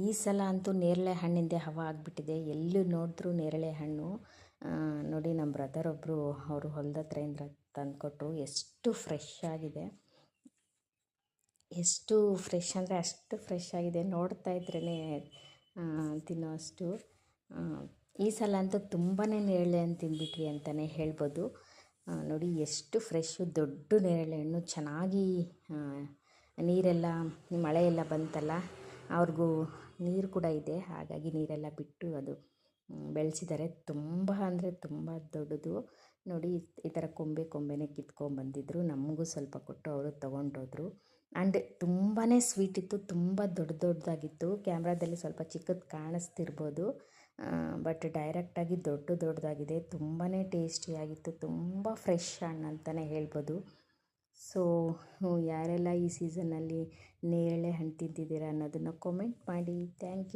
ಈ ಸಲ ಅಂತೂ ನೇರಳೆ ಹಣ್ಣಿಂದೆ ಹವಾ ಆಗಿಬಿಟ್ಟಿದೆ. ಎಲ್ಲಿ ನೋಡಿದ್ರೂ ನೇರಳೆ ಹಣ್ಣು. ನೋಡಿ, ನಮ್ಮ ಬ್ರದರ್ ಒಬ್ಬರು ಅವರು ಹೊಲದ ಹತ್ರದಿಂದ ತಂದುಕೊಟ್ರು. ಎಷ್ಟು ಫ್ರೆಶ್ ಆಗಿದೆ, ಎಷ್ಟು ಫ್ರೆಶ್ ಅಂದರೆ ಅಷ್ಟು ಫ್ರೆಶ್ ಆಗಿದೆ. ನೋಡ್ತಾ ಇದ್ರೇ ತಿನ್ನೋ ಅಷ್ಟು. ಈ ಸಲ ಅಂತೂ ತುಂಬಾ ನೇರಳೆ ಹಣ್ಣು ತಿಂದ್ಬಿಟ್ವಿ ಅಂತಲೇ ಹೇಳ್ಬೋದು. ನೋಡಿ ಎಷ್ಟು ಫ್ರೆಶ್ಶು, ದೊಡ್ಡ ನೇರಳೆ ಹಣ್ಣು. ಚೆನ್ನಾಗಿ ನೀರೆಲ್ಲ, ಮಳೆ ಎಲ್ಲ ಬಂತಲ್ಲ, ಅವ್ರಿಗೂ ನೀರು ಕೂಡ ಇದೆ, ಹಾಗಾಗಿ ನೀರೆಲ್ಲ ಬಿಟ್ಟು ಅದು ಬೆಳೆಸಿದ್ದಾರೆ. ತುಂಬ ಅಂದರೆ ತುಂಬ ದೊಡ್ಡದು. ನೋಡಿ, ಈ ಥರ ಕೊಂಬೆನೇ ಕಿತ್ಕೊಂಡ್ಬಂದಿದ್ರು. ನಮಗೂ ಸ್ವಲ್ಪ ಕೊಟ್ಟು ಅವರು ತೊಗೊಂಡೋದ್ರು. ಆ್ಯಂಡ್ ತುಂಬಾ ಸ್ವೀಟ್ ಇತ್ತು, ತುಂಬ ದೊಡ್ಡದಾಗಿತ್ತು. ಕ್ಯಾಮ್ರಾದಲ್ಲಿ ಸ್ವಲ್ಪ ಚಿಕ್ಕದು ಕಾಣಿಸ್ತಿರ್ಬೋದು, ಬಟ್ ಡೈರೆಕ್ಟಾಗಿ ದೊಡ್ಡದಾಗಿದೆ. ತುಂಬಾ ಟೇಸ್ಟಿಯಾಗಿತ್ತು, ತುಂಬ ಫ್ರೆಶ್ ಹಣ್ಣು ಅಂತಲೇ ಹೇಳ್ಬೋದು. ಸೊ ಯಾರೆಲ್ಲ ಈ ಸೀಸನ್ನಲ್ಲಿ ನೇರಳೆ ಹಣ್ಣು ತಿಂತಿದ್ದೀರಾ ಅನ್ನೋದನ್ನು ಕಾಮೆಂಟ್ ಮಾಡಿ. Thank you.